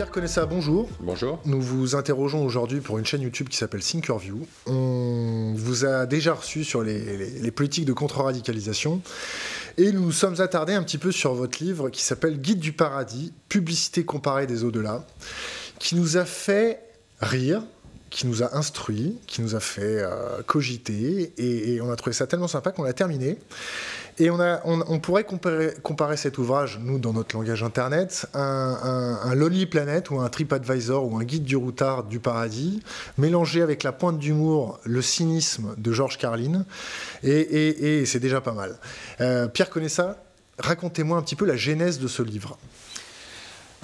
Pierre Conessa, bonjour. Bonjour. Nous vous interrogeons aujourd'hui pour une chaîne YouTube qui s'appelle Thinkerview. On vous a déjà reçu sur les politiques de contre-radicalisation et nous nous sommes attardés un petit peu sur votre livre qui s'appelle Guide du paradis, publicité comparée des au-delà, qui nous a fait rire, qui nous a instruit, qui nous a fait cogiter et on a trouvé ça tellement sympa qu'on l'a terminé. Et on pourrait comparer cet ouvrage, nous, dans notre langage internet, un Lonely Planet ou un TripAdvisor ou un guide du routard du paradis, mélangé avec la pointe d'humour, le cynisme de George Carlin, et c'est déjà pas mal. Pierre Conessa, racontez-moi un petit peu la genèse de ce livre.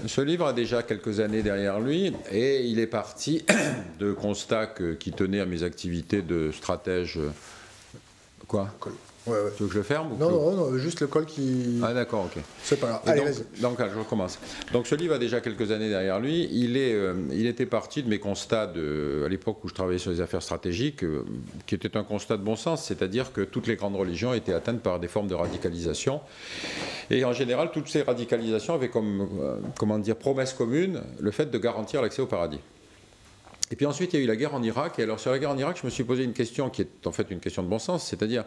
Ce livre a déjà quelques années derrière lui et il est parti de constats qui tenaient à mes activités de stratège. Quoi ? Ouais. Tu veux que je le ferme ou non, juste le col qui... Ah d'accord, ok. C'est pas grave. Allez, vas-y. Donc, je recommence. Donc ce livre a déjà quelques années derrière lui. Il était parti de mes constats à l'époque où je travaillais sur les affaires stratégiques, qui était un constat de bon sens, c'est-à-dire que toutes les grandes religions étaient atteintes par des formes de radicalisation. Et en général, toutes ces radicalisations avaient comme promesse commune le fait de garantir l'accès au paradis. Et puis ensuite, il y a eu la guerre en Irak. Et alors, sur la guerre en Irak, je me suis posé une question qui est en fait une question de bon sens. C'est-à-dire,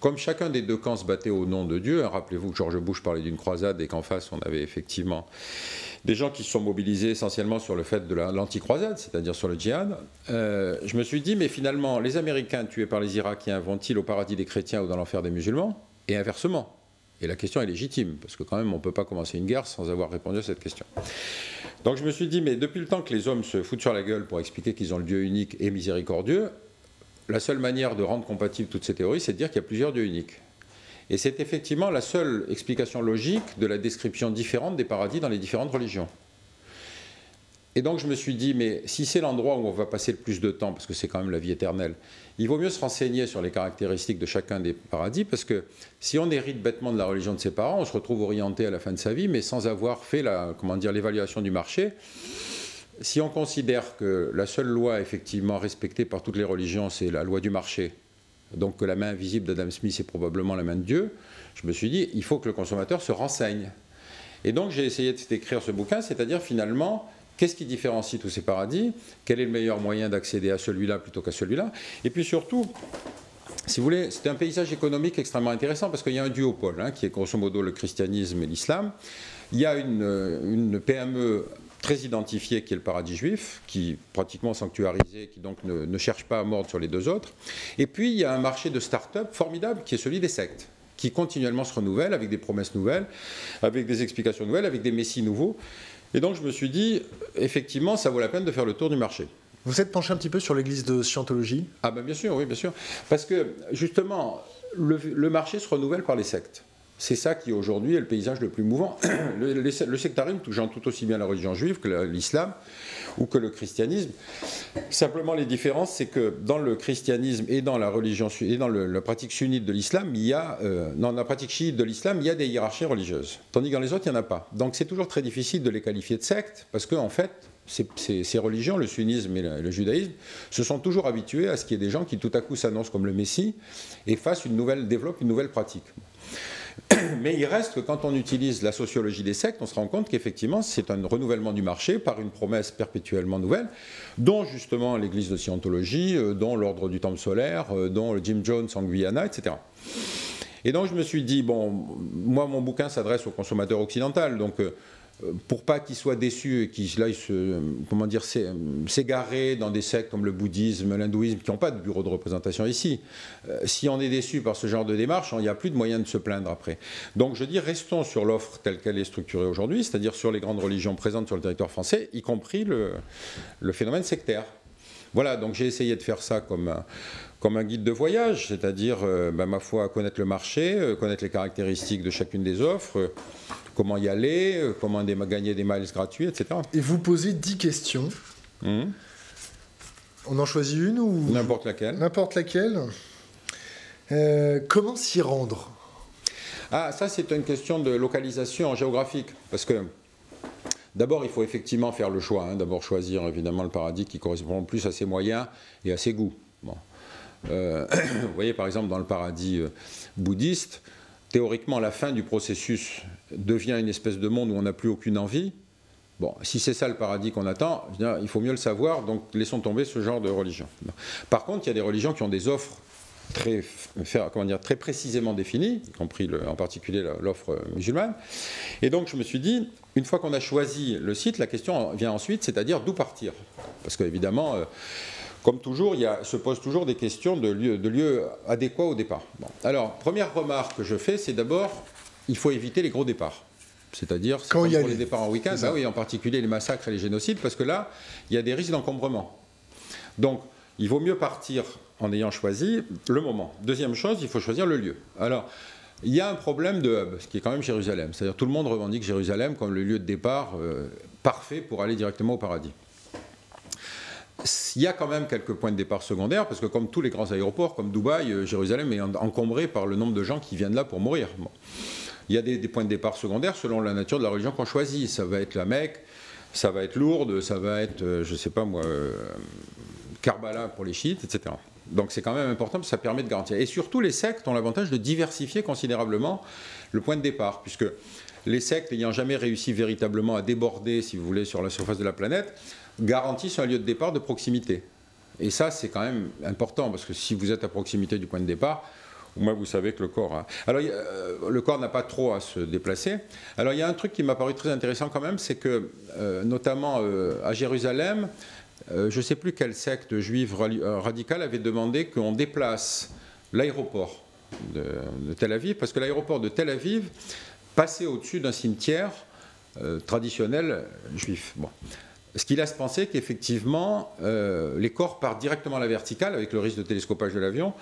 comme chacun des deux camps se battait au nom de Dieu, rappelez-vous que George Bush parlait d'une croisade et qu'en face, on avait effectivement des gens qui se sont mobilisés essentiellement sur le fait de l'anti-croisade, c'est-à-dire sur le djihad. Je me suis dit, mais finalement, les Américains tués par les Irakiens vont-ils au paradis des chrétiens ou dans l'enfer des musulmans? Et inversement. Et la question est légitime, parce que quand même, on ne peut pas commencer une guerre sans avoir répondu à cette question. Donc je me suis dit, mais depuis le temps que les hommes se foutent sur la gueule pour expliquer qu'ils ont le Dieu unique et miséricordieux, la seule manière de rendre compatibles toutes ces théories, c'est de dire qu'il y a plusieurs dieux uniques. Et c'est effectivement la seule explication logique de la description différente des paradis dans les différentes religions. Et donc je me suis dit, mais si c'est l'endroit où on va passer le plus de temps, parce que c'est quand même la vie éternelle, il vaut mieux se renseigner sur les caractéristiques de chacun des paradis, parce que si on hérite bêtement de la religion de ses parents, on se retrouve orienté à la fin de sa vie, mais sans avoir fait l'évaluation du marché. Si on considère que la seule loi effectivement respectée par toutes les religions, c'est la loi du marché, donc que la main invisible d'Adam Smith est probablement la main de Dieu, je me suis dit, il faut que le consommateur se renseigne. Et donc j'ai essayé d'écrire ce bouquin, c'est-à-dire finalement... Qu'est-ce qui différencie tous ces paradis? Quel est le meilleur moyen d'accéder à celui-là plutôt qu'à celui-là? Et puis surtout, si vous voulez, c'est un paysage économique extrêmement intéressant parce qu'il y a un duopole, qui est grosso modo le christianisme et l'islam. Il y a une PME très identifiée qui est le paradis juif, qui est pratiquement sanctuarisé, qui donc ne cherche pas à mordre sur les deux autres. Et puis il y a un marché de start-up formidable qui est celui des sectes, qui continuellement se renouvelle avec des promesses nouvelles, avec des explications nouvelles, avec des messies nouveaux. Et donc je me suis dit, effectivement, ça vaut la peine de faire le tour du marché. Vous êtes penché un petit peu sur l'église de Scientologie? Ah ben bien sûr, oui, bien sûr. Parce que, justement, le marché se renouvelle par les sectes. C'est ça qui, aujourd'hui, est le paysage le plus mouvant. Le sectarisme touchant tout aussi bien la religion juive que l'islam ou que le christianisme. Simplement, les différences, c'est que dans le christianisme et dans la religion et dans la pratique sunnite de l'islam, dans la pratique chiite de l'islam, il y a des hiérarchies religieuses. Tandis que dans les autres, il n'y en a pas. Donc c'est toujours très difficile de les qualifier de sectes, parce qu'en fait, ces religions, le sunnisme et le judaïsme, se sont toujours habitués à ce qu'il y ait des gens qui tout à coup s'annoncent comme le Messie et développent une nouvelle pratique. Mais il reste que quand on utilise la sociologie des sectes, on se rend compte qu'effectivement c'est un renouvellement du marché par une promesse perpétuellement nouvelle, dont justement l'église de Scientologie, dont l'ordre du Temple solaire, dont le Jim Jones en Guyana, etc. Et donc je me suis dit, bon, moi mon bouquin s'adresse au consommateur occidental, donc pour pas qu'il soit déçu et qu'il aille s'égarer dans des sectes comme le bouddhisme, l'hindouisme, qui n'ont pas de bureau de représentation ici. Si on est déçu par ce genre de démarche, il n'y a plus de moyen de se plaindre après. Donc je dis, restons sur l'offre telle qu'elle est structurée aujourd'hui, c'est-à-dire sur les grandes religions présentes sur le territoire français, y compris le phénomène sectaire. Voilà, donc j'ai essayé de faire ça comme un guide de voyage, c'est-à-dire, ma foi, connaître le marché, connaître les caractéristiques de chacune des offres, comment y aller, comment gagner des miles gratuits, etc. Et vous posez 10 questions. On en choisit une ou... N'importe laquelle. N'importe laquelle. Comment s'y rendre? Ah, ça c'est une question de localisation géographique, parce que d'abord il faut effectivement faire le choix, d'abord choisir évidemment le paradis qui correspond plus à ses moyens et à ses goûts. Bon. Vous voyez par exemple dans le paradis bouddhiste, théoriquement la fin du processus devient une espèce de monde où on n'a plus aucune envie, Bon, si c'est ça le paradis qu'on attend, il faut mieux le savoir, donc laissons tomber ce genre de religion. Par contre, il y a des religions qui ont des offres très précisément définies, y compris en particulier l'offre musulmane. Et donc je me suis dit, une fois qu'on a choisi le site, la question vient ensuite, c'est-à-dire d'où partir. Parce qu'évidemment, comme toujours, se posent toujours des questions de lieux adéquats au départ. Bon. Alors, première remarque que je fais, c'est d'abord, il faut éviter les gros départs. C'est-à-dire, pour les départs en week-end, oui, en particulier les massacres et les génocides, parce que là, il y a des risques d'encombrement. Donc, il vaut mieux partir en ayant choisi le moment. Deuxième chose, il faut choisir le lieu. Alors, il y a un problème de hub, ce qui est quand même Jérusalem. C'est-à-dire, tout le monde revendique Jérusalem comme le lieu de départ parfait pour aller directement au paradis. Il y a quand même quelques points de départ secondaires, parce que comme tous les grands aéroports, comme Dubaï, Jérusalem est encombré par le nombre de gens qui viennent là pour mourir. Bon. Il y a des points de départ secondaires selon la nature de la religion qu'on choisit. Ça va être la Mecque, ça va être Lourdes, ça va être, je ne sais pas moi, Karbala pour les chiites, etc. Donc c'est quand même important, parce que ça permet de garantir. Et surtout, les sectes ont l'avantage de diversifier considérablement le point de départ, puisque les sectes, n'ayant jamais réussi véritablement à déborder, si vous voulez, sur la surface de la planète, garantissent un lieu de départ de proximité. Et ça, c'est quand même important, parce que si vous êtes à proximité du point de départ, au moins vous savez que le corps... Alors, le corps n'a pas trop à se déplacer. Alors, il y a un truc qui m'a paru très intéressant quand même, c'est que, notamment à Jérusalem, je ne sais plus quelle secte juive radicale avait demandé qu'on déplace l'aéroport de Tel Aviv, parce que l'aéroport de Tel Aviv passait au-dessus d'un cimetière traditionnel juif. Bon. Ce qui laisse penser qu'effectivement, les corps partent directement à la verticale, avec le risque de télescopage de l'avion.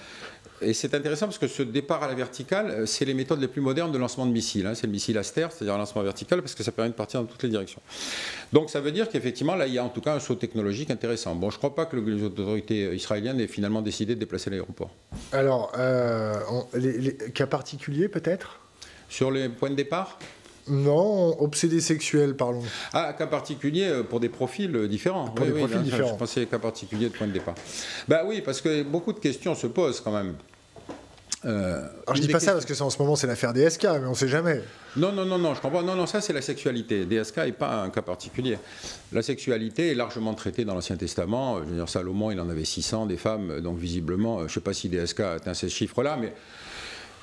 Et c'est intéressant parce que ce départ à la verticale, c'est les méthodes les plus modernes de lancement de missiles. Hein. C'est le missile Aster, c'est-à-dire un lancement vertical, parce que ça permet de partir dans toutes les directions. Donc ça veut dire qu'effectivement, là, il y a en tout cas un saut technologique intéressant. Bon, je ne crois pas que les autorités israéliennes aient finalement décidé de déplacer l'aéroport. Alors, les cas particuliers peut-être ? Sur les points de départ ? Non, obsédés sexuels, parlons. Ah, cas particulier pour des profils différents. Pour des profils différents. Je pensais cas particulier de point de départ. Ben oui, parce que beaucoup de questions se posent quand même. Alors je dis pas ça parce que en ce moment c'est l'affaire DSK, mais on ne sait jamais. Non, je comprends. Non, ça c'est la sexualité. DSK n'est pas un cas particulier. La sexualité est largement traitée dans l'Ancien Testament. Je veux dire, Salomon, il en avait 600 des femmes, donc visiblement, je ne sais pas si DSK a atteint ces chiffres-là, mais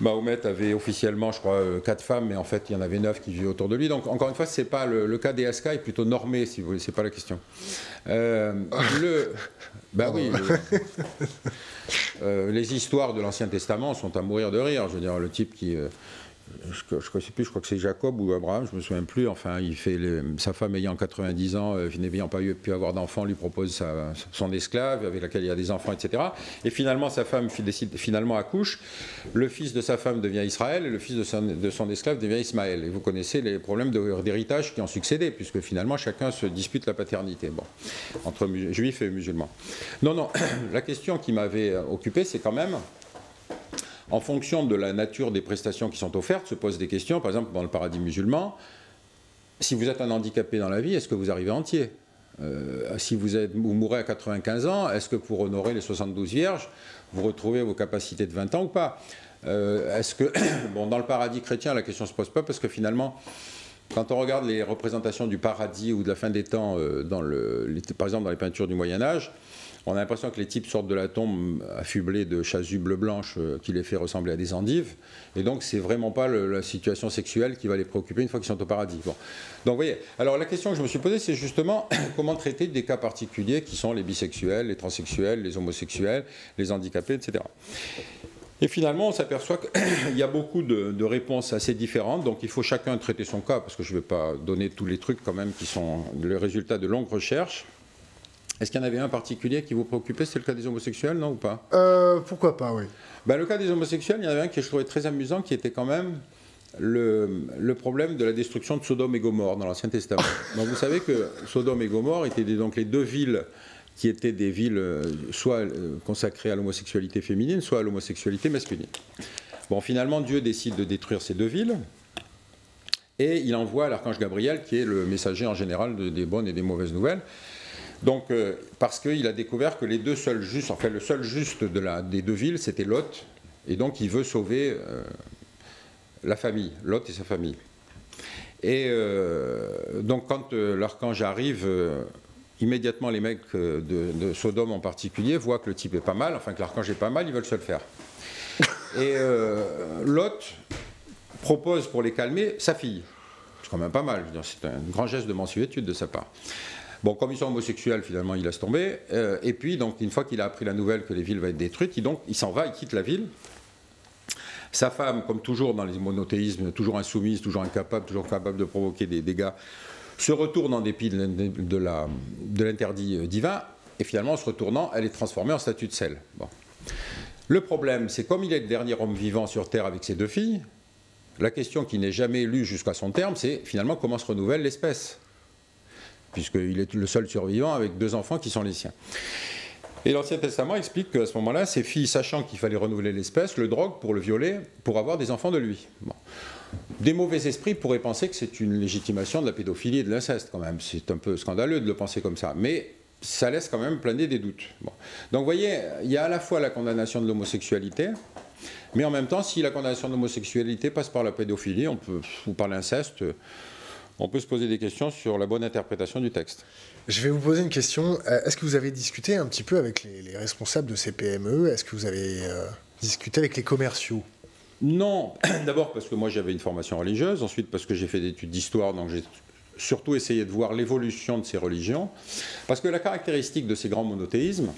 Mahomet avait officiellement, je crois, 4 femmes, mais en fait, il y en avait 9 qui vivaient autour de lui. Donc, encore une fois, c'est pas le cas DSK est plutôt normé, si vous voulez, c'est pas la question. Oui, les histoires de l'Ancien Testament sont à mourir de rire. Je veux dire, le type qui... je ne sais plus, je crois que c'est Jacob ou Abraham, je ne me souviens plus. Enfin, il fait sa femme ayant 90 ans, n'ayant pas pu avoir d'enfant, lui propose son esclave avec laquelle il y a des enfants, etc. Et finalement, sa femme finalement accouche. Le fils de sa femme devient Israël et le fils de son esclave devient Ismaël. Et vous connaissez les problèmes d'héritage qui ont succédé, puisque finalement, chacun se dispute la paternité, entre juifs et musulmans. Non, la question qui m'avait occupé, c'est quand même... En fonction de la nature des prestations qui sont offertes, se posent des questions. Par exemple, dans le paradis musulman, si vous êtes un handicapé dans la vie, est-ce que vous arrivez entier ? Si vous mourrez à 95 ans, est-ce que pour honorer les 72 vierges, vous retrouvez vos capacités de 20 ans ou pas ? Est-ce que, dans le paradis chrétien, la question ne se pose pas parce que finalement, quand on regarde les représentations du paradis ou de la fin des temps, par exemple dans les peintures du Moyen-Âge, on a l'impression que les types sortent de la tombe affublés de chasubles blanches qui les fait ressembler à des endives. Et donc, c'est vraiment pas la situation sexuelle qui va les préoccuper une fois qu'ils sont au paradis. Bon. Donc, vous voyez. Alors, la question que je me suis posée, c'est justement comment traiter des cas particuliers qui sont les bisexuels, les transsexuels, les homosexuels, les handicapés, etc. Et finalement, on s'aperçoit qu'il y a beaucoup de réponses assez différentes. Donc, il faut chacun traiter son cas, parce que je ne vais pas donner tous les trucs quand même qui sont le résultat de longues recherches. Est-ce qu'il y en avait un particulier qui vous préoccupait? C'est le cas des homosexuels, non, ou pas? Pourquoi pas, oui. Le cas des homosexuels, il y en avait un que je trouvais très amusant, qui était quand même le problème de la destruction de Sodome et Gomorrhe dans l'Ancien Testament. Donc vous savez que Sodome et Gomorrhe étaient donc les deux villes qui étaient des villes soit consacrées à l'homosexualité féminine, soit à l'homosexualité masculine. Bon, finalement, Dieu décide de détruire ces deux villes, et il envoie l'archange Gabriel, qui est le messager en général des bonnes et des mauvaises nouvelles. Donc, parce qu'il a découvert que les deux seuls justes, enfin le seul juste des deux villes, c'était Lot, et donc il veut sauver la famille, Lot et sa famille. Et donc quand l'archange arrive, immédiatement les mecs de Sodome en particulier voient que le type est pas mal, enfin que l'archange est pas mal, ils veulent se le faire. Et Lot propose pour les calmer sa fille. C'est quand même pas mal, c'est un grand geste de mansuétude de sa part. Bon, comme ils sont homosexuels, finalement, il laisse tomber. Et puis, donc, une fois qu'il a appris la nouvelle que les villes vont être détruites, il s'en va, il quitte la ville. Sa femme, comme toujours dans les monothéismes, toujours insoumise, toujours incapable, toujours capable de provoquer des dégâts, se retourne en dépit de l'interdit divin. Et finalement, en se retournant, elle est transformée en statue de sel. Bon. Le problème, c'est comme il est le dernier homme vivant sur Terre avec ses 2 filles, la question qui n'est jamais lue jusqu'à son terme, c'est finalement comment se renouvelle l'espèce, puisqu'il est le seul survivant avec 2 enfants qui sont les siens. Et l'Ancien Testament explique qu'à ce moment-là, ses filles, sachant qu'il fallait renouveler l'espèce, le droguent pour le violer, pour avoir des enfants de lui. Bon. Des mauvais esprits pourraient penser que c'est une légitimation de la pédophilie et de l'inceste, quand même. C'est un peu scandaleux de le penser comme ça, mais ça laisse quand même planer des doutes. Bon. Donc vous voyez, il y a à la fois la condamnation de l'homosexualité, mais en même temps, si la condamnation de l'homosexualité passe par la pédophilie ou par l'inceste, on peut se poser des questions sur la bonne interprétation du texte. Je vais vous poser une question. Est-ce que vous avez discuté un petit peu avec les responsables de ces PME? Est-ce que vous avez discuté avec les commerciaux? Non, d'abord parce que moi j'avais une formation religieuse, ensuite parce que j'ai fait des études d'histoire, donc j'ai surtout essayé de voir l'évolution de ces religions, parce que la caractéristique de ces grands monothéismes,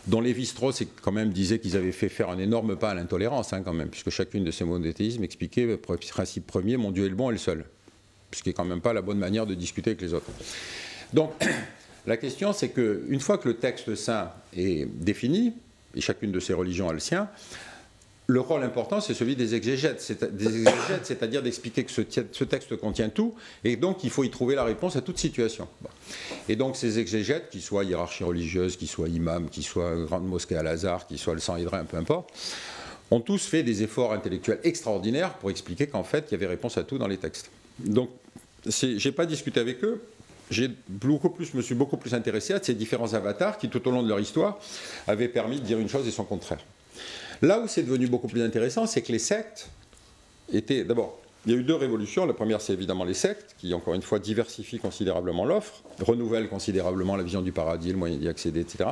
dont Lévi-Strauss quand même disait qu'ils avaient fait faire un énorme pas à l'intolérance, quand même, puisque chacune de ces monothéismes expliquait le principe premier, mon Dieu est le bon et le seul, ce qui n'est quand même pas la bonne manière de discuter avec les autres. Donc, la question, c'est qu'une fois que le texte saint est défini, et chacune de ces religions a le sien, le rôle important, c'est celui des exégètes, c'est-à-dire d'expliquer que ce texte contient tout, et donc il faut y trouver la réponse à toute situation. Bon. Et donc ces exégètes, qu'ils soient hiérarchie religieuse, qu'ils soient imams, qu'ils soient grande mosquée Al-Azhar, qu'ils soient le Sanhédrin, peu importe, ont tous fait des efforts intellectuels extraordinaires pour expliquer qu'en fait, il y avait réponse à tout dans les textes. Donc, je n'ai pas discuté avec eux. Je me suis beaucoup plus intéressé à ces différents avatars qui, tout au long de leur histoire, avaient permis de dire une chose et son contraire. Là où c'est devenu beaucoup plus intéressant, c'est que les sectes étaient... D'abord, il y a eu 2 révolutions. La première, c'est évidemment les sectes, qui, encore une fois, diversifient considérablement l'offre, renouvellent considérablement la vision du paradis, le moyen d'y accéder, etc.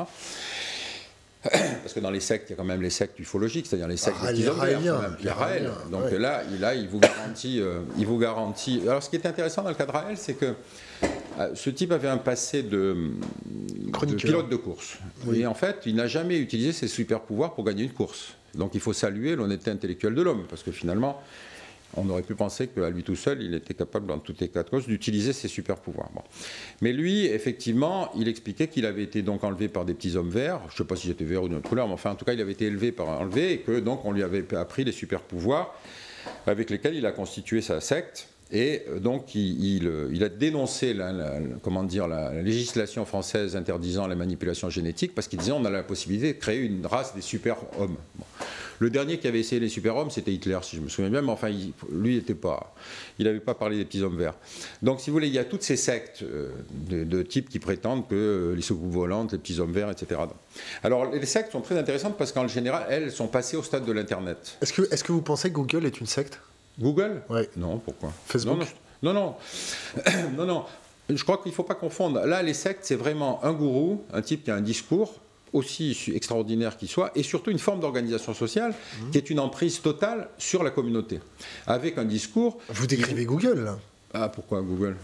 Parce que dans les sectes, il y a quand même les sectes ufologiques, c'est-à-dire les sectes des petits hommes verts, les Raël. Donc ouais. Là, il vous garantit... Alors, ce qui était intéressant dans le cas de Raël, c'est que ce type avait un passé de pilote de course. Oui. Et en fait, il n'a jamais utilisé ses super pouvoirs pour gagner une course. Donc il faut saluer l'honnêteté intellectuelle de l'homme, parce que finalement, on aurait pu penser qu'à lui tout seul, il était capable, dans toutes les cas de cause, d'utiliser ses super pouvoirs. Bon. Mais lui, effectivement, il expliquait qu'il avait été donc enlevé par des petits hommes verts. Je ne sais pas si c'était vert ou d'une autre couleur, mais enfin, en tout cas, il avait été enlevé, et que donc on lui avait appris les super pouvoirs avec lesquels il a constitué sa secte. Et donc, il a dénoncé la législation française interdisant la manipulation génétique, parce qu'il disait on a la possibilité de créer une race des super-hommes. Bon. Le dernier qui avait essayé les super-hommes, c'était Hitler, si je me souviens bien, mais enfin, lui, il n'avait pas parlé des petits hommes verts. Donc, si vous voulez, il y a toutes ces sectes de types qui prétendent que les soucoupes volantes, les petits hommes verts, etc. Alors, les sectes sont très intéressantes parce qu'en général, elles sont passées au stade de l'Internet. Est-ce que vous pensez que Google est une secte? Google? Oui. Non, pourquoi? Facebook? Non. Je crois qu'il ne faut pas confondre. Là, les sectes, c'est vraiment un gourou, un type qui a un discours, aussi extraordinaire qu'il soit, et surtout une forme d'organisation sociale qui est une emprise totale sur la communauté. Avec un discours... Vous décrivez Google, là? Ah, pourquoi Google?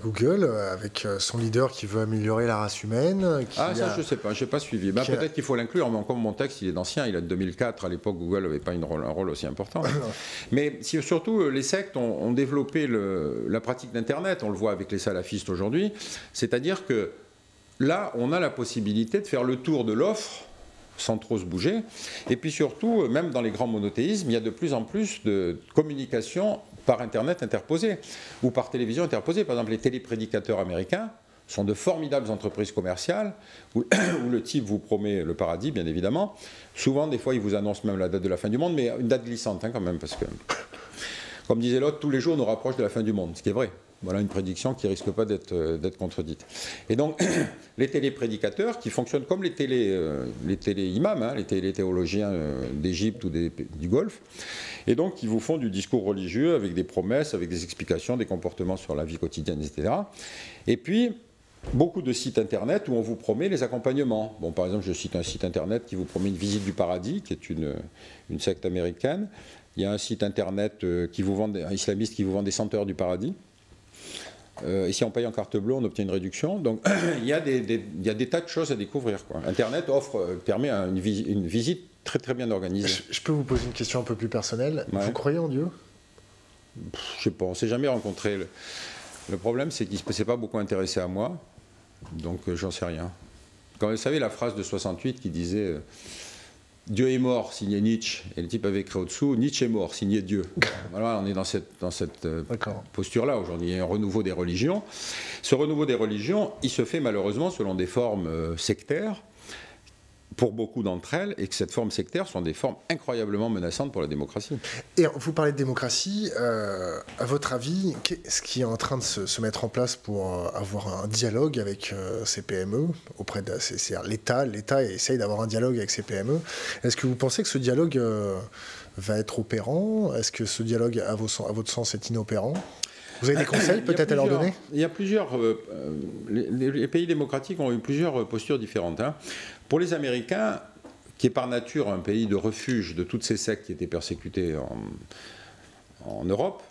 Google, avec son leader qui veut améliorer la race humaine. Ça, je ne sais pas, je n'ai pas suivi. Peut-être qu'il faut l'inclure, mais comme mon texte, il est ancien, il est de 2004. À l'époque, Google n'avait pas un rôle aussi important. Mais surtout, les sectes ont développé la pratique d'Internet. On le voit avec les salafistes aujourd'hui. C'est-à-dire que là, on a la possibilité de faire le tour de l'offre sans trop se bouger. Et puis surtout, même dans les grands monothéismes, il y a de plus en plus de communication par Internet interposée ou par télévision interposée. Par exemple, les téléprédicateurs américains sont de formidables entreprises commerciales où le type vous promet le paradis, bien évidemment. Souvent, des fois, il vous annonce même la date de la fin du monde, mais une date glissante quand même, parce que, comme disait l'autre, tous les jours nous rapprochent de la fin du monde, ce qui est vrai. Voilà une prédiction qui ne risque pas d'être contredite. Et donc, les téléprédicateurs, qui fonctionnent comme les télé-imams, hein, les télé-théologiens d'Égypte ou du Golfe, et donc qui vous font du discours religieux avec des promesses, avec des explications, des comportements sur la vie quotidienne, etc. Et puis, beaucoup de sites internet où on vous promet les accompagnements. Bon, par exemple, je cite un site internet qui vous promet une visite du paradis, qui est une secte américaine. Il y a un site internet un islamiste qui vous vend des senteurs du paradis. Et si on paye en carte bleue, on obtient une réduction. Donc, il y a des tas de choses à découvrir, quoi. Internet permet une visite très très bien organisée. Je peux vous poser une question un peu plus personnelle. Ouais. Vous croyez en Dieu? Je sais pas, on ne s'est jamais rencontré. Le problème, c'est qu'il ne s'est pas beaucoup intéressé à moi. Donc, j'en sais rien. Quand vous savez la phrase de 68 qui disait Dieu est mort, signé Nietzsche, et le type avait écrit au-dessous Nietzsche est mort, signé Dieu. Voilà, on est dans cette posture-là aujourd'hui. Il y a un renouveau des religions. Ce renouveau des religions, il se fait malheureusement selon des formes sectaires, pour beaucoup d'entre elles, et que cette forme sectaire sont des formes incroyablement menaçantes pour la démocratie. Et vous parlez de démocratie, à votre avis, qu'est-ce qui est en train de se mettre en place pour avoir un dialogue avec ces PME auprès de l'État essaye d'avoir un dialogue avec ces PME. Est-ce que vous pensez que ce dialogue va être opérant? Est-ce que ce dialogue, à votre sens, est inopérant? Vous avez des conseils peut-être à leur donner? Il y a plusieurs... les pays démocratiques ont eu plusieurs postures différentes, hein. Pour les Américains, qui est par nature un pays de refuge de toutes ces sectes qui étaient persécutées en Europe,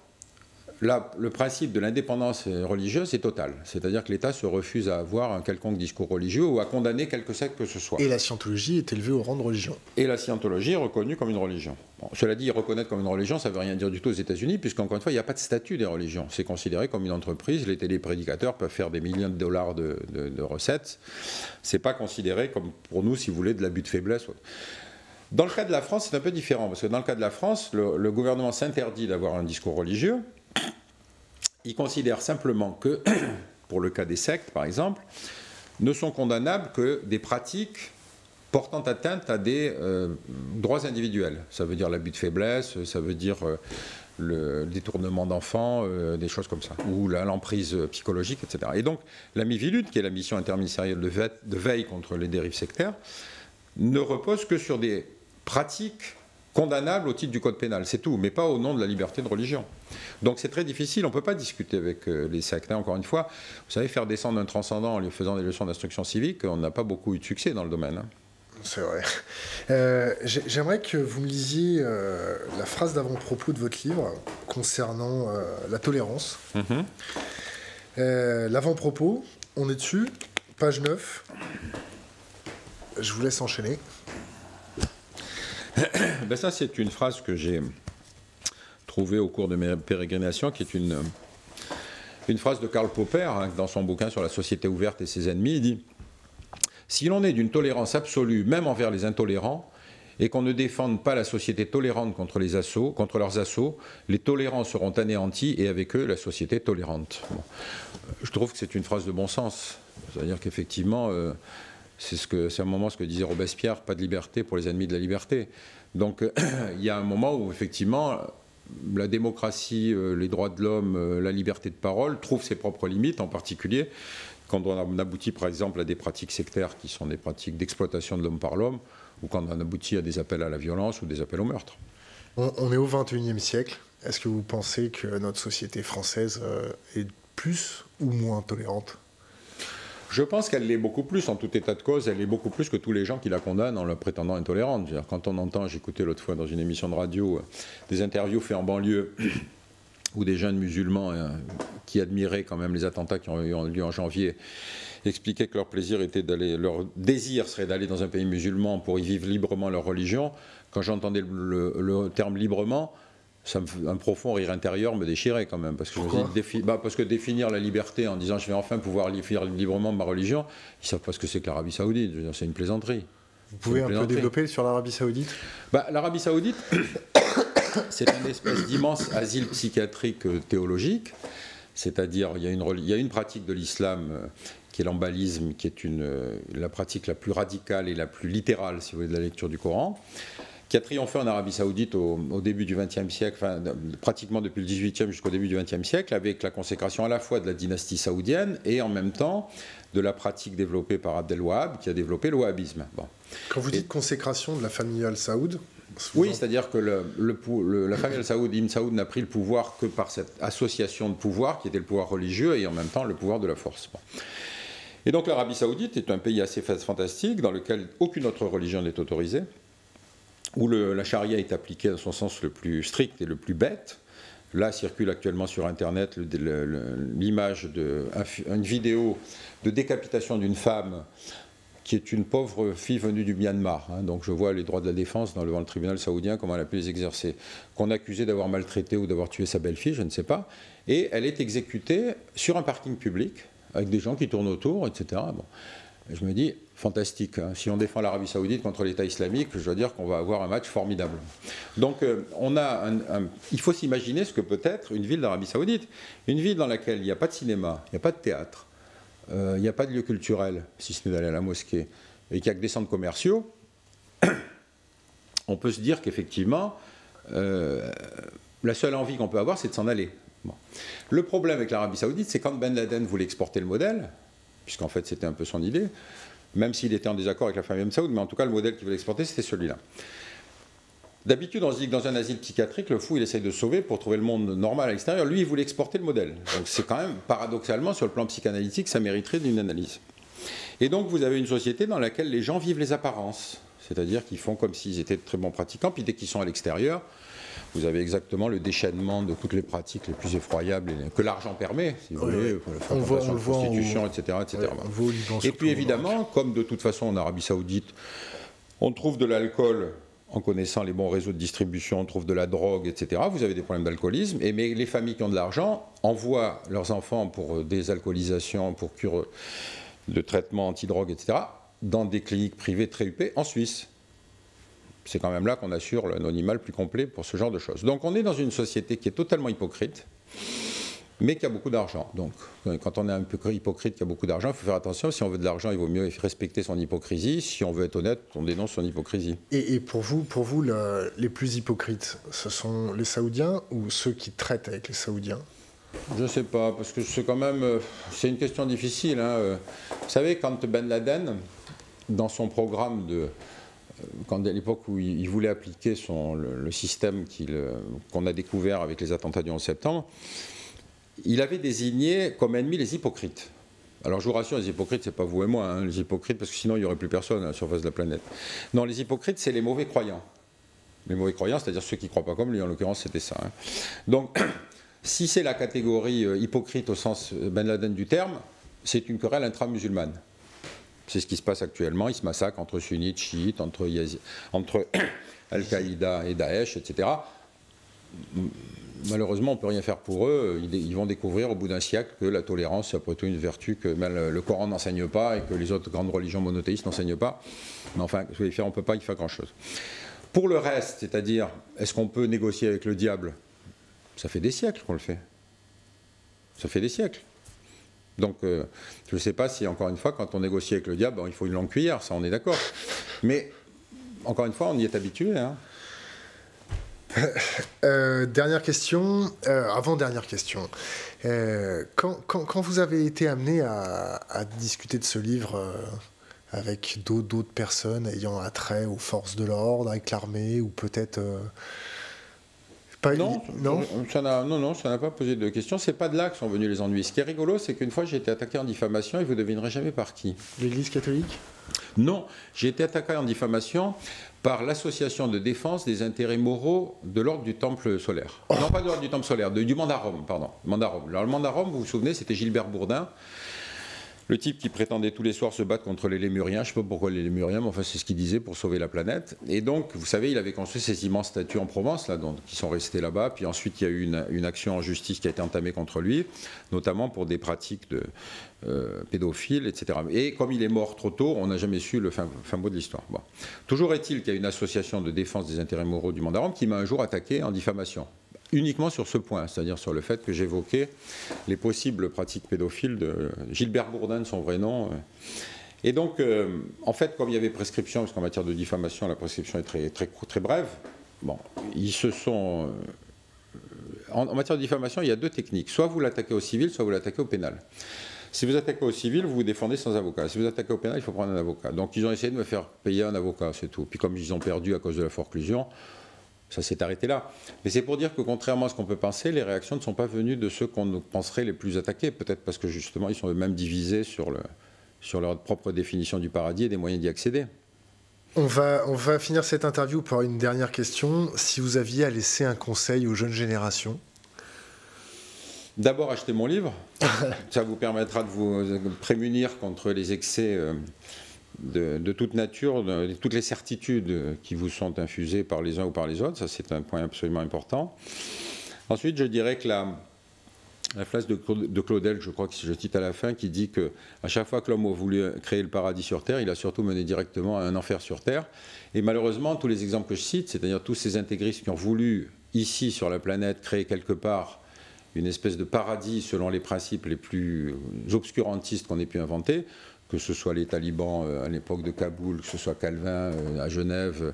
là, le principe de l'indépendance religieuse est total. C'est-à-dire que l'État se refuse à avoir un quelconque discours religieux ou à condamner quelque secte que ce soit. Et la scientologie est élevée au rang de religion. Et la scientologie est reconnue comme une religion. Bon, cela dit, reconnaître comme une religion, ça ne veut rien dire du tout aux États-Unis, puisqu'encore une fois, il n'y a pas de statut des religions. C'est considéré comme une entreprise. Les téléprédicateurs peuvent faire des millions de dollars de recettes. Ce n'est pas considéré comme, pour nous, si vous voulez, de l'abus de faiblesse. Dans le cas de la France, c'est un peu différent, parce que dans le cas de la France, le gouvernement s'interdit d'avoir un discours religieux. Il considère simplement que, pour le cas des sectes par exemple, ne sont condamnables que des pratiques portant atteinte à des droits individuels. Ça veut dire l'abus de faiblesse, ça veut dire le détournement d'enfants, des choses comme ça, ou l'emprise psychologique, etc. Et donc la Miviludes, qui est la mission interministérielle de veille contre les dérives sectaires, ne repose que sur des pratiques condamnable au titre du code pénal, c'est tout, mais pas au nom de la liberté de religion. Donc c'est très difficile, on ne peut pas discuter avec les sectes. Encore une fois, vous savez, faire descendre un transcendant en lui faisant des leçons d'instruction civique, on n'a pas beaucoup eu de succès dans le domaine. Hein. C'est vrai. J'aimerais que vous me lisiez la phrase d'avant-propos de votre livre concernant la tolérance. L'avant-propos, on est dessus, page 9. Je vous laisse enchaîner. Ben ça, c'est une phrase que j'ai trouvée au cours de mes pérégrinations, qui est une phrase de Karl Popper, hein, dans son bouquin sur la société ouverte et ses ennemis. Il dit « Si l'on est d'une tolérance absolue, même envers les intolérants, et qu'on ne défende pas la société tolérante contre leurs assauts, les tolérants seront anéantis et avec eux la société tolérante. » Bon. Je trouve que c'est une phrase de bon sens. C'est-à-dire qu'effectivement... c'est un moment ce que disait Robespierre, pas de liberté pour les ennemis de la liberté. Donc il y a un moment où effectivement la démocratie, les droits de l'homme, la liberté de parole trouvent ses propres limites, en particulier quand on aboutit par exemple à des pratiques sectaires qui sont des pratiques d'exploitation de l'homme par l'homme, ou quand on aboutit à des appels à la violence ou des appels au meurtre. On est au XXIe siècle. Est-ce que vous pensez que notre société française est plus ou moins tolérante ? Je pense qu'elle l'est beaucoup plus, en tout état de cause, elle l'est beaucoup plus que tous les gens qui la condamnent en la prétendant intolérante. Quand on entend, j'écoutais l'autre fois dans une émission de radio, des interviews faites en banlieue, où des jeunes musulmans qui admiraient quand même les attentats qui ont eu lieu en janvier, expliquaient que leur désir serait d'aller dans un pays musulman pour y vivre librement leur religion. Quand j'entendais le terme librement, un profond rire intérieur me déchirait quand même. Parce que, parce que définir la liberté en disant je vais enfin pouvoir vivre librement ma religion, ils ne savent pas ce que c'est que l'Arabie Saoudite. C'est une plaisanterie. Vous pouvez un peu développer sur l'Arabie Saoudite ? L'Arabie Saoudite, c'est une espèce d'immense asile psychiatrique théologique. C'est-à-dire il y a une pratique de l'islam qui est l'embalisme, qui est la pratique la plus radicale et la plus littérale, si vous voulez, de la lecture du Coran. qui a triomphé en Arabie Saoudite au début du XXe siècle, enfin, pratiquement depuis le XVIIIe jusqu'au début du XXe siècle, avec la consécration à la fois de la dynastie saoudienne et en même temps de la pratique développée par Abdel Wahab, qui a développé le wahhabisme. Bon. Quand vous dites consécration de la famille Al Saoud, oui, c'est-à-dire que la famille Al Saoud, Ibn Saoud n'a pris le pouvoir que par cette association de pouvoirs qui était le pouvoir religieux et en même temps le pouvoir de la force. Bon. Et donc l'Arabie Saoudite est un pays assez fantastique dans lequel aucune autre religion n'est autorisée, où la charia est appliquée dans son sens le plus strict et le plus bête. Là circule actuellement sur Internet l'image d'une vidéo de décapitation d'une femme qui est une pauvre fille venue du Myanmar. Hein. Donc je vois les droits de la défense devant le tribunal saoudien, comment elle a pu les exercer. Qu'on accusait d'avoir maltraité ou d'avoir tué sa belle-fille, je ne sais pas. Et elle est exécutée sur un parking public, avec des gens qui tournent autour, etc. Bon. Et je me dis, fantastique, hein. Si on défend l'Arabie Saoudite contre l'État islamique, je dois dire qu'on va avoir un match formidable. Donc il faut s'imaginer ce que peut être une ville d'Arabie Saoudite. Une ville dans laquelle il n'y a pas de cinéma, il n'y a pas de théâtre, il n'y a pas de lieu culturel, si ce n'est d'aller à la mosquée, et qu'il n'y a que des centres commerciaux. On peut se dire qu'effectivement, la seule envie qu'on peut avoir, c'est de s'en aller. Bon. Le problème avec l'Arabie Saoudite, c'est quand Ben Laden voulait exporter le modèle, puisqu'en fait c'était un peu son idée, même s'il était en désaccord avec la famille Saoud, mais en tout cas le modèle qu'il voulait exporter, c'était celui-là. D'habitude, on se dit que dans un asile psychiatrique, le fou, il essaye de se sauver pour trouver le monde normal à l'extérieur. Lui, il voulait exporter le modèle. Donc c'est quand même, paradoxalement, sur le plan psychanalytique, ça mériterait d'une analyse. Et donc vous avez une société dans laquelle les gens vivent les apparences, c'est-à-dire qu'ils font comme s'ils étaient de très bons pratiquants, puis dès qu'ils sont à l'extérieur, vous avez exactement le déchaînement de toutes les pratiques les plus effroyables que l'argent permet, si vous voulez, la prostitution, etc. etc. Et puis évidemment, comme de toute façon en Arabie Saoudite, on trouve de l'alcool en connaissant les bons réseaux de distribution, on trouve de la drogue, etc. Vous avez des problèmes d'alcoolisme, mais les familles qui ont de l'argent envoient leurs enfants pour désalcoolisation, pour cure de traitement anti-drogue, etc., dans des cliniques privées très huppées en Suisse. C'est quand même là qu'on assure l'anonymat le plus complet pour ce genre de choses. Donc on est dans une société qui est totalement hypocrite, mais qui a beaucoup d'argent. Donc quand on est un peu hypocrite, qui a beaucoup d'argent, il faut faire attention. Si on veut de l'argent, il vaut mieux respecter son hypocrisie. Si on veut être honnête, on dénonce son hypocrisie. Et pour vous les plus hypocrites, ce sont les Saoudiens ou ceux qui traitent avec les Saoudiens ? Je ne sais pas, parce que c'est quand même... c'est une question difficile. Hein. Vous savez, quand Ben Laden, dans son programme à l'époque où il voulait appliquer le système qu'on a découvert avec les attentats du 11 septembre, il avait désigné comme ennemis les hypocrites. Alors je vous rassure, les hypocrites, c'est pas vous et moi, hein, les hypocrites, parce que sinon il n'y aurait plus personne à la surface de la planète. Non, les hypocrites, c'est les mauvais croyants. Les mauvais croyants, c'est-à-dire ceux qui ne croient pas comme lui, en l'occurrence c'était ça. Hein. Donc, si c'est la catégorie hypocrite au sens Ben Laden du terme, c'est une querelle intra-musulmane. C'est ce qui se passe actuellement. Ils se massacrent entre sunnites, chiites, entre Al-Qaïda et Daesh, etc. Malheureusement, on ne peut rien faire pour eux. Ils vont découvrir au bout d'un siècle que la tolérance, c'est après tout une vertu que le Coran n'enseigne pas et que les autres grandes religions monothéistes n'enseignent pas. Mais enfin, on ne peut pas y faire grand-chose. Pour le reste, c'est-à-dire, est-ce qu'on peut négocier avec le diable ? Ça fait des siècles qu'on le fait. Ça fait des siècles. Donc, je ne sais pas si, encore une fois, quand on négocie avec le diable, il faut une longue cuillère, ça on est d'accord. Mais, encore une fois, on y est habitué. Hein. Dernière question, avant-dernière question. Quand vous avez été amené à discuter de ce livre avec d'autres personnes ayant attrait aux forces de l'ordre, avec l'armée, ou peut-être... Non, ça n'a pas posé de questions. C'est pas de là que sont venus les ennuis. Ce qui est rigolo, c'est qu'une fois j'ai été attaqué en diffamation et vous ne devinerez jamais par qui. L'Église catholique ? Non, j'ai été attaqué en diffamation par l'association de défense des intérêts moraux de l'ordre du Temple solaire. Oh. Non, pas de l'ordre du Temple solaire, du Mandarum, pardon. Mandarum. Alors le Mandarum, vous vous souvenez, c'était Gilbert Bourdin. Le type qui prétendait tous les soirs se battre contre les Lémuriens, je ne sais pas pourquoi les Lémuriens, mais enfin c'est ce qu'il disait pour sauver la planète. Et donc, vous savez, il avait construit ces immenses statues en Provence, là, qui sont restées là-bas. Puis ensuite, il y a eu une action en justice qui a été entamée contre lui, notamment pour des pratiques de pédophiles, etc. Et comme il est mort trop tôt, on n'a jamais su le fin mot de l'histoire. Bon. Toujours est-il qu'il y a une association de défense des intérêts moraux du Mandarum qui m'a un jour attaqué en diffamation. Uniquement sur ce point, c'est-à-dire sur le fait que j'évoquais les possibles pratiques pédophiles de Gilbert Bourdin, de son vrai nom. Et donc, en fait, comme il y avait prescription, parce qu'en matière de diffamation, la prescription est très brève, bon, ils se sont... en matière de diffamation, il y a 2 techniques. Soit vous l'attaquez au civil, soit vous l'attaquez au pénal. Si vous attaquez au civil, vous vous défendez sans avocat. Si vous attaquez au pénal, il faut prendre un avocat. Donc, ils ont essayé de me faire payer un avocat, c'est tout. Puis comme ils ont perdu à cause de la forclusion, ça s'est arrêté là. Mais c'est pour dire que contrairement à ce qu'on peut penser, les réactions ne sont pas venues de ceux qu'on penserait les plus attaqués. Peut-être parce que justement, ils sont eux-mêmes divisés sur leur propre définition du paradis et des moyens d'y accéder. On va finir cette interview par une dernière question. Si vous aviez à laisser un conseil aux jeunes générations? D'abord, achetez mon livre. Ça vous permettra de vous prémunir contre les excès de toute nature, de toutes les certitudes qui vous sont infusées par les uns ou par les autres. Ça, c'est un point absolument important. Ensuite, je dirais que la phrase de Claudel, je crois que je cite à la fin, qui dit qu'à chaque fois que l'homme a voulu créer le paradis sur Terre, il a surtout mené directement à un enfer sur Terre. Et malheureusement, tous les exemples que je cite, c'est-à-dire tous ces intégristes qui ont voulu, ici sur la planète, créer quelque part une espèce de paradis selon les principes les plus obscurantistes qu'on ait pu inventer, que ce soit les talibans à l'époque de Kaboul, que ce soit Calvin à Genève,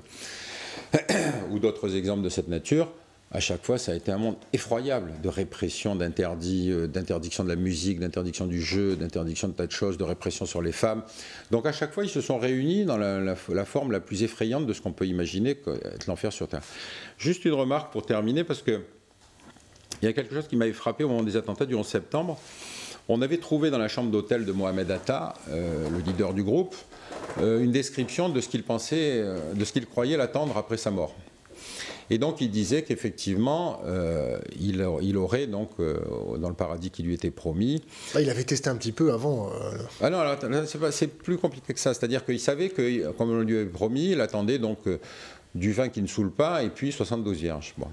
ou d'autres exemples de cette nature, à chaque fois, ça a été un monde effroyable de répression, d'interdits, d'interdiction de la musique, d'interdiction du jeu, d'interdiction de tas de choses, de répression sur les femmes. Donc à chaque fois, ils se sont réunis dans la forme la plus effrayante de ce qu'on peut imaginer être l'enfer sur Terre. Juste une remarque pour terminer, parce que il y a quelque chose qui m'avait frappé au moment des attentats du 11 septembre. On avait trouvé dans la chambre d'hôtel de Mohamed Atta, le leader du groupe, une description de ce qu'il pensait, de ce qu'il croyait l'attendre après sa mort. Et donc il disait qu'effectivement, il aurait donc dans le paradis qui lui était promis. Il avait testé un petit peu avant. Ah non, là, c'est plus compliqué que ça. C'est-à-dire qu'il savait que, comme on lui avait promis, il attendait donc du vin qui ne saoule pas et puis 72 vierges. Bon.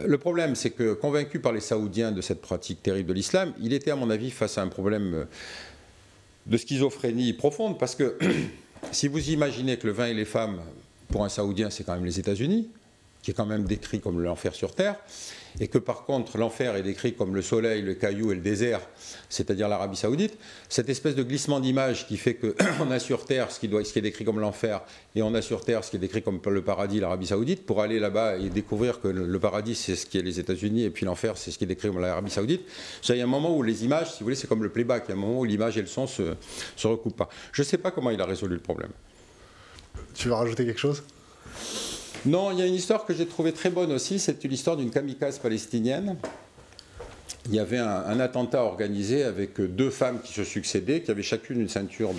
Le problème, c'est que, convaincu par les Saoudiens de cette pratique terrible de l'islam, il était, à mon avis, face à un problème de schizophrénie profonde, parce que si vous imaginez que le vin et les femmes, pour un Saoudien, c'est quand même les États-Unis, qui est quand même décrit comme l'enfer sur Terre, et que par contre l'enfer est décrit comme le soleil, le caillou et le désert, c'est-à-dire l'Arabie Saoudite, cette espèce de glissement d'image qui fait qu'on a sur Terre ce qui est décrit comme l'enfer, et on a sur Terre ce qui est décrit comme le paradis, l'Arabie Saoudite, pour aller là-bas et découvrir que le paradis c'est ce qui est les États-Unis, et puis l'enfer c'est ce qui est décrit comme l'Arabie Saoudite. Il y a un moment où les images, si vous voulez, c'est comme le playback, il y a un moment où l'image et le son se recoupent pas. Je ne sais pas comment il a résolu le problème. Tu veux rajouter quelque chose ? Non, il y a une histoire que j'ai trouvée très bonne aussi, c'est l'histoire d'une kamikaze palestinienne. Il y avait un attentat organisé avec 2 femmes qui se succédaient, qui avaient chacune une ceinture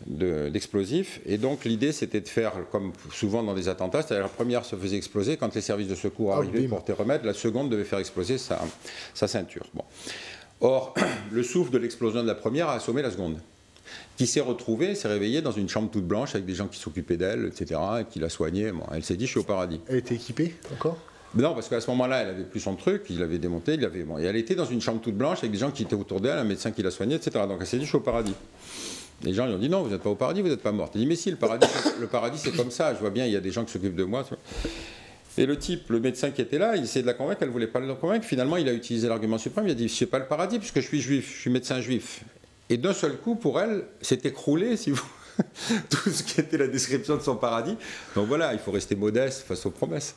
d'explosifs. Et donc l'idée c'était de faire, comme souvent dans des attentats, c'est-à-dire la première se faisait exploser, quand les services de secours arrivaient pour porter remède, la seconde devait faire exploser sa ceinture. Bon. Or, le souffle de l'explosion de la première a assommé la seconde, qui s'est réveillée dans une chambre toute blanche avec des gens qui s'occupaient d'elle, etc., et qui la soignaient. Bon, elle s'est dit, je suis au paradis. Elle était équipée encore ? Non, parce qu'à ce moment-là, elle n'avait plus son truc, il l'avait démonté, et elle était dans une chambre toute blanche avec des gens qui étaient autour d'elle, un médecin qui la soignait, etc. Donc elle s'est dit, je suis au paradis. Les gens lui ont dit, non, vous n'êtes pas au paradis, vous n'êtes pas morte. Elle dit, mais si, le paradis c'est comme ça, je vois bien, il y a des gens qui s'occupent de moi. Et le type, le médecin qui était là, il essayait de la convaincre, elle ne voulait pas le convaincre. Finalement, il a utilisé l'argument suprême, il a dit, je ne pas le paradis, puisque je suis juif, je suis médecin juif. Et d'un seul coup, pour elle, s'est écroulé, si vous... tout ce qui était la description de son paradis. Donc voilà, il faut rester modeste face aux promesses.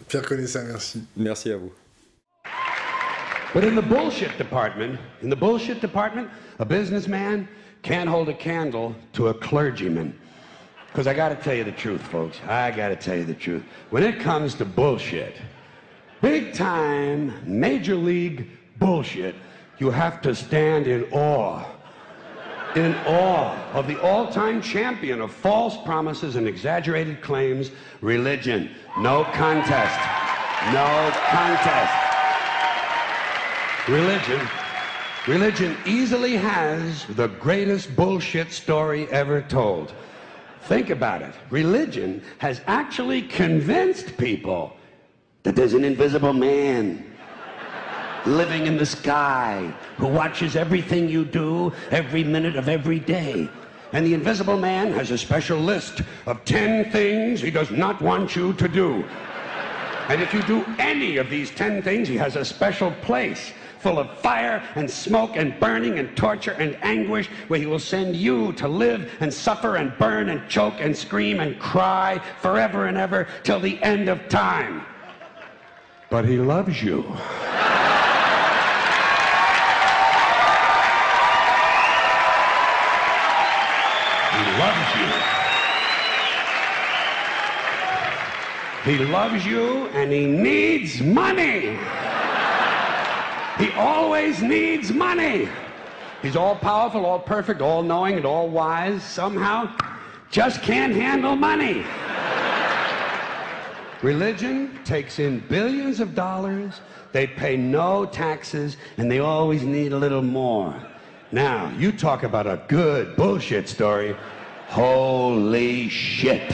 Pierre Conessa, merci. Merci à vous. But in the bullshit department, a businessman can't hold a candle to a clergyman. Because I got to tell you the truth, folks. I got to tell you the truth. When it comes to bullshit, big time, major league bullshit, you have to stand in awe of the all-time champion of false promises and exaggerated claims, religion. No contest. No contest. Religion easily has the greatest bullshit story ever told. Think about it. Religion has actually convinced people that there's an invisible man living in the sky, who watches everything you do every minute of every day. And the invisible man has a special list of 10 things he does not want you to do. And if you do any of these 10 things, he has a special place full of fire and smoke and burning and torture and anguish, where he will send you to live and suffer and burn and choke and scream and cry forever and ever till the end of time. But he loves you. He loves you. He loves you, and he needs money. He always needs money. He's all powerful, all perfect, all knowing, and all wise. Somehow, just can't handle money. Religion takes in billions of dollars. They pay no taxes, and they always need a little more. Now, you talk about a good bullshit story. Holy shit.